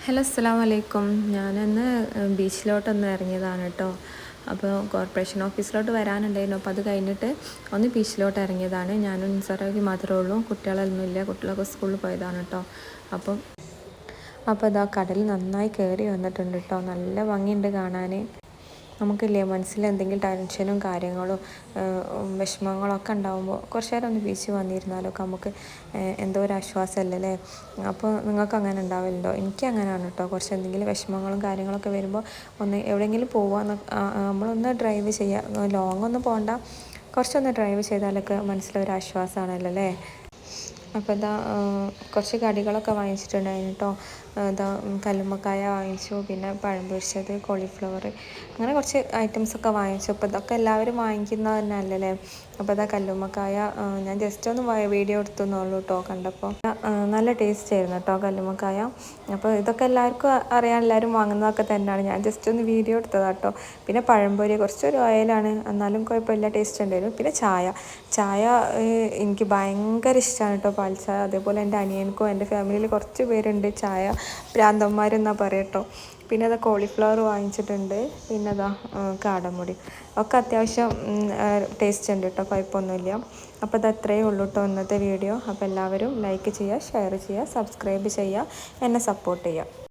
Hello അസ്സലാമു അലൈക്കും. ഞാനിന്ന് ബീച്ചിലോട്ടൊന്ന് ഇറങ്ങിയതാണ് കേട്ടോ. അപ്പോൾ കോർപ്പറേഷൻ ഓഫീസിലോട്ട് വരാനുണ്ടായിരുന്നു. അപ്പോൾ അത് കഴിഞ്ഞിട്ട് ഒന്ന് ബീച്ചിലോട്ട് ഇറങ്ങിയതാണ്. ഞാനും നിസാറാക്കി മാത്രമേ ഉള്ളൂ, കുട്ടികളൊന്നും ഇല്ല. കുട്ടികളൊക്കെ സ്കൂളിൽ പോയതാണ് കേട്ടോ. അപ്പോൾ ഇതാ കടൽ നന്നായി കയറി വന്നിട്ടുണ്ട് കേട്ടോ. നല്ല ഭംഗിയുണ്ട് കാണാൻ. നമുക്കില്ലേ മനസ്സിൽ എന്തെങ്കിലും ടെൻഷനും കാര്യങ്ങളും വിഷമങ്ങളൊക്കെ ഉണ്ടാകുമ്പോൾ കുറച്ച് നേരം ഒന്ന് ബീച്ച് വന്നിരുന്നാലൊക്കെ നമുക്ക് എന്തോ ഒരു ആശ്വാസമല്ലേ. അപ്പോൾ നിങ്ങൾക്ക് അങ്ങനെ ഉണ്ടാവലുണ്ടോ? എനിക്ക് അങ്ങനെയാണ് കേട്ടോ. കുറച്ച് എന്തെങ്കിലും വിഷമങ്ങളും കാര്യങ്ങളൊക്കെ വരുമ്പോൾ ഒന്ന് എവിടെയെങ്കിലും പോവാന്ന് നമ്മളൊന്ന് ഡ്രൈവ് ചെയ്യുക, ലോങ് ഒന്നും പോകണ്ട, കുറച്ചൊന്ന് ഡ്രൈവ് ചെയ്താലൊക്കെ മനസ്സിലൊരു ആശ്വാസമാണല്ലോ അല്ലേ. അപ്പോൾ ഇതാ കുറച്ച് കടികളൊക്കെ വാങ്ങിച്ചിട്ടുണ്ടായിരുന്നു കേട്ടോ. ഇതാ കല്ലുമ്മക്കായ വാങ്ങിച്ചു, പിന്നെ പഴം പൊരിച്ചത്, കോളിഫ്ലവർ, അങ്ങനെ കുറച്ച് ഐറ്റംസൊക്കെ വാങ്ങിച്ചു. അപ്പോൾ ഇതൊക്കെ എല്ലാവരും വാങ്ങിക്കുന്നത് തന്നെ അല്ലല്ലേ. അപ്പോൾ ഇതാ കല്ലുമ്മക്കായ ഞാൻ ജസ്റ്റ് ഒന്ന് വീഡിയോ എടുത്തുന്നുള്ളൂ കേട്ടോ. കണ്ടപ്പോൾ നല്ല ടേസ്റ്റ് ആയിരുന്നു കേട്ടോ കല്ലുമ്മക്കായ. അപ്പോൾ ഇതൊക്കെ എല്ലാവർക്കും അറിയാൻ, എല്ലാവരും വാങ്ങുന്നതൊക്കെ തന്നെയാണ്. ഞാൻ ജസ്റ്റ് ഒന്ന് വീഡിയോ എടുത്തതാണ് കേട്ടോ. പിന്നെ പഴംപൊരി കുറച്ചൊരു ഓയിലാണ്, എന്നാലും കുഴപ്പമില്ല, ടേസ്റ്റ് ഉണ്ടായിരുന്നു. പിന്നെ ചായ എനിക്ക് ഭയങ്കര ഇഷ്ടമാണ് കേട്ടോ, പാൽ ചായ. അതേപോലെ എൻ്റെ അനിയനക്കും എൻ്റെ ഫാമിലിയിൽ കുറച്ച് പേരുണ്ട് ചായ ഭ്രാന്തന്മാരെന്നാണ് പറയട്ടോ. പിന്നെ അതാ കോളിഫ്ലവർ വാങ്ങിച്ചിട്ടുണ്ട്. പിന്നെ അതാ കാടമുടി ഒക്കെ അത്യാവശ്യം ടേസ്റ്റ് ഉണ്ട് കേട്ടോ, കുഴപ്പമൊന്നുമില്ല. അപ്പോൾ അത് അത്രയേ ഉള്ളൂ കേട്ടോ ഇന്നത്തെ വീഡിയോ. അപ്പോൾ എല്ലാവരും ലൈക്ക് ചെയ്യുക, ഷെയർ ചെയ്യുക, സബ്സ്ക്രൈബ് ചെയ്യുക, എന്നെ സപ്പോർട്ട് ചെയ്യുക.